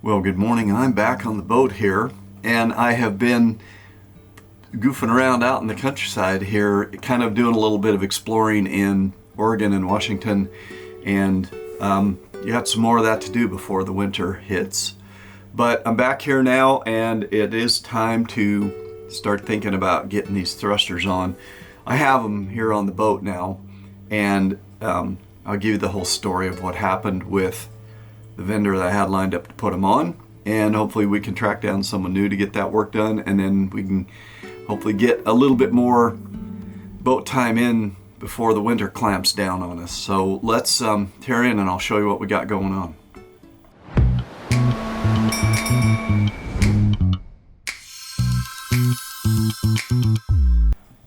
Well, good morning. I'm back on the boat here, and I have been goofing around out in the countryside here, kind of doing a little bit of exploring in Oregon and Washington, and you got some more of that to do before the winter hits. But I'm back here now, and it is time to start thinking about getting these thrusters on. I have them here on the boat now, and I'll give you the whole story of what happened with the vendor that I had lined up to put them on, and hopefully we can track down someone new to get that work done, and then we can hopefully get a little bit more boat time in before the winter clamps down on us. So let's tear in and I'll show you what we got going on.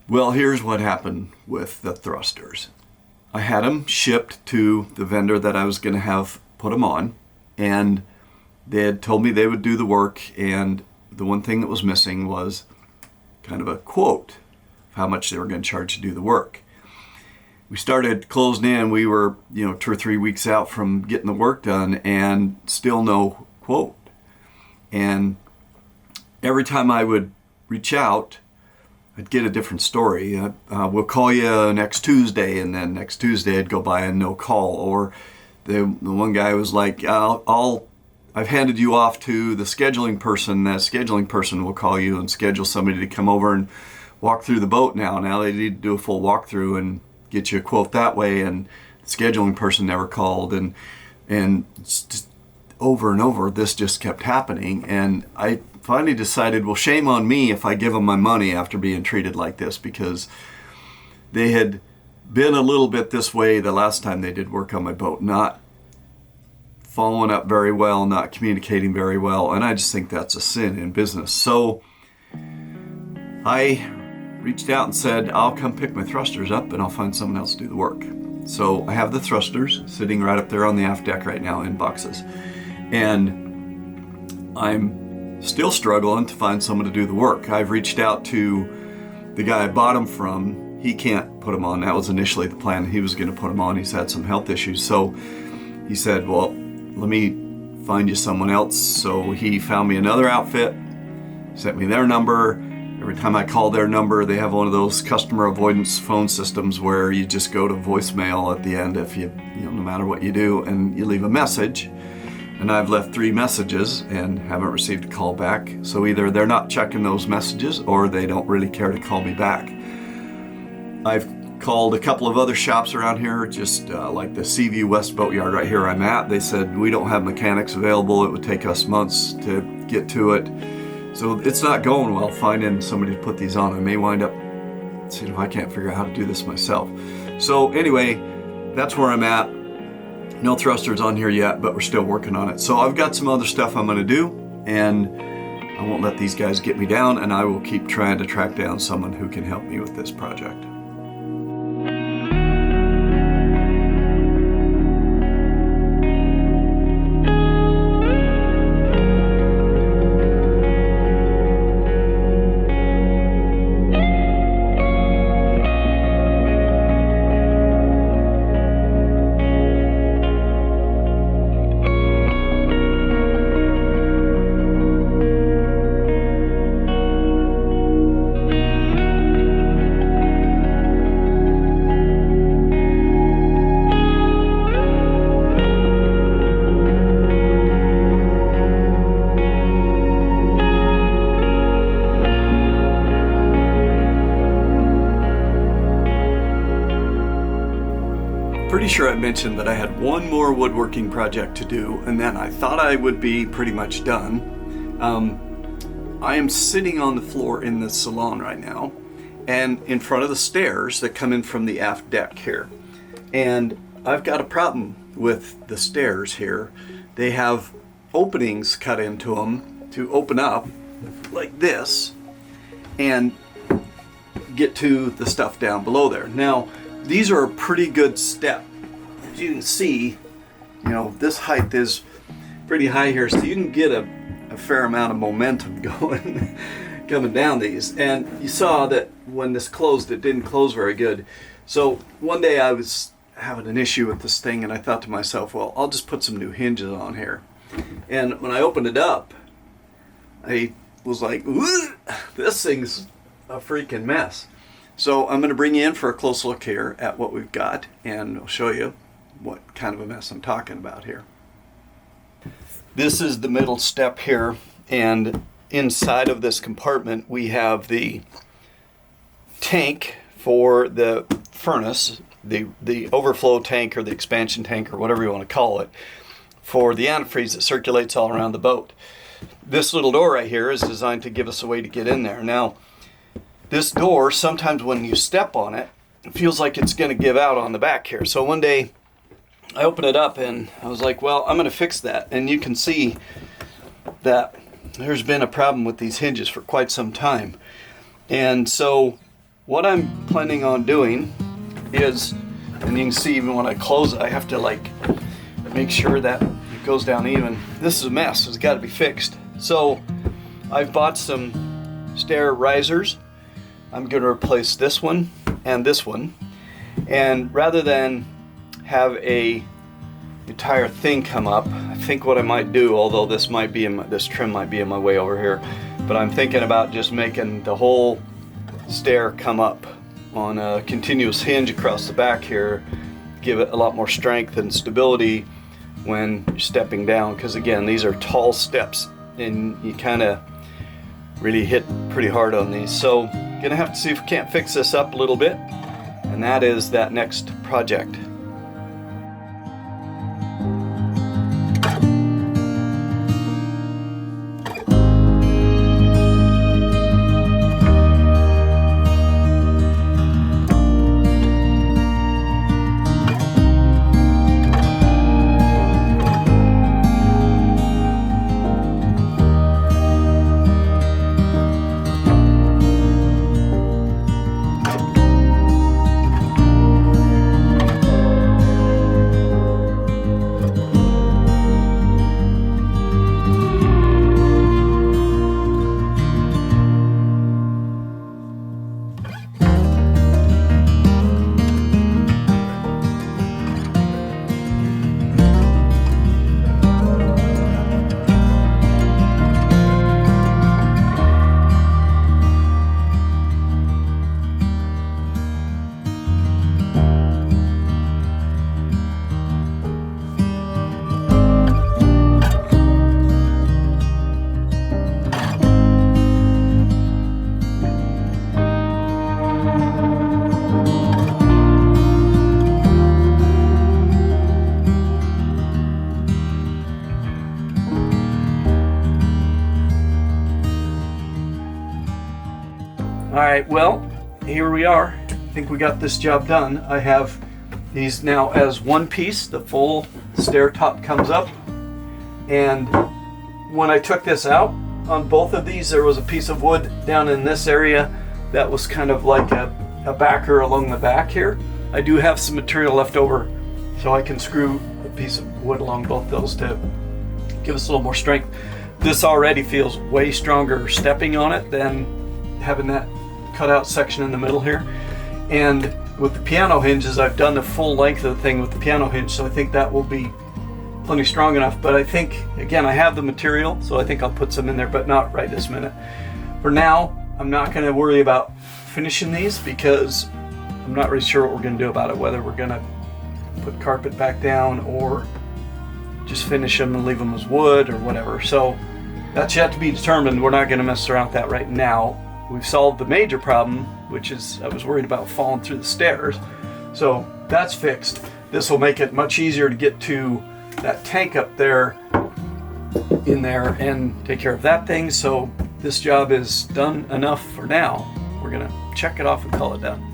Well, here's what happened with the thrusters. I had them shipped to the vendor that I was going to have put them on, and they had told me they would do the work, and the one thing that was missing was kind of a quote of how much they were going to charge to do the work. We started closing in. We were 2 or 3 weeks out from getting the work done, and still no quote. And every time I would reach out, I'd get a different story. We'll call you next Tuesday, and then next Tuesday I'd go by and no call. Or the one guy was like, I've handed you off to the scheduling person. That scheduling person will call you and schedule somebody to come over and walk through the boat now. Now they need to do a full walkthrough and get you a quote that way, and the scheduling person never called. And just over and over, this just kept happening. And I finally decided, well, shame on me if I give them my money after being treated like this, because they had been a little bit this way the last time they did work on my boat, not following up very well, not communicating very well, and I just think that's a sin in business. So I reached out and said, I'll come pick my thrusters up and I'll find someone else to do the work. So I have the thrusters sitting right up there on the aft deck right now in boxes, and I'm still struggling to find someone to do the work. I've reached out to the guy I bought them from. He can't put them on. That was initially the plan. He was going to put them on. He's had some health issues. So he said, well, let me find you someone else. So he found me another outfit, sent me their number. Every time I call their number, they have one of those customer avoidance phone systems where you just go to voicemail at the end if you no matter what you do, and you leave a message. And I've left 3 messages and haven't received a call back. So either they're not checking those messages or they don't really care to call me back. I've called a couple of other shops around here, just like the Seaview West Boatyard right here I'm at. They said, we don't have mechanics available. It would take us months to get to it. So it's not going well finding somebody to put these on. I may wind up seeing if I can't figure out how to do this myself. So anyway, that's where I'm at. No thrusters on here yet, but we're still working on it. So I've got some other stuff I'm going to do, and I won't let these guys get me down, and I will keep trying to track down someone who can help me with this project. Pretty sure I mentioned that I had one more woodworking project to do, and then I thought I would be pretty much done. I am sitting on the floor in the salon right now, and in front of the stairs that come in from the aft deck here. And I've got a problem with the stairs here. They have openings cut into them to open up like this and get to the stuff down below there. Now, these are a pretty good step. As you can see, this height is pretty high here, so you can get a fair amount of momentum going coming down these. And you saw that when this closed, it didn't close very good. So one day I was having an issue with this thing, and I thought to myself, well, I'll just put some new hinges on here. And when I opened it up, I was like, this thing's a freaking mess. So I'm going to bring you in for a close look here at what we've got, and I'll show you what kind of a mess I'm talking about here. This is the middle step here, and inside of this compartment we have the tank for the furnace, the overflow tank or the expansion tank or whatever you want to call it, for the antifreeze that circulates all around the boat. This little door right here is designed to give us a way to get in there. Now, this door, sometimes when you step on it, it feels like it's going to give out on the back here. So one day I opened it up and I was like, well, I'm going to fix that. And you can see that there's been a problem with these hinges for quite some time. And so what I'm planning on doing is, and you can see even when I close it, I have to like make sure that it goes down even. This is a mess. It's got to be fixed. So I've bought some stair risers. I'm going to replace this one and this one. And rather than have a entire thing come up, I think what I might do, although this might be in this trim might be in my way over here, but I'm thinking about just making the whole stair come up on a continuous hinge across the back here, give it a lot more strength and stability when you're stepping down, because again, these are tall steps and you kind of really hit pretty hard on these. So gonna have to see if we can't fix this up a little bit, and that is that next project. Alright, well, here we are. I think we got this job done. I have these now as one piece. The full stair top comes up. And when I took this out, on both of these there was a piece of wood down in this area that was kind of like a backer along the back here. I do have some material left over, so I can screw a piece of wood along both those to give us a little more strength. This already feels way stronger stepping on it than having that cutout section in the middle here. And with the piano hinges, I've done the full length of the thing with the piano hinge, so I think that will be plenty strong enough. But I think, again, I have the material, so I think I'll put some in there, but not right this minute. For now, I'm not going to worry about finishing these because I'm not really sure what we're going to do about it, whether we're going to put carpet back down or just finish them and leave them as wood or whatever. So that's yet to be determined. We're not going to mess around with that right now. We've solved the major problem, which is I was worried about falling through the stairs. So that's fixed. This will make it much easier to get to that tank up there in there and take care of that thing. So this job is done enough for now. We're gonna check it off and call it done.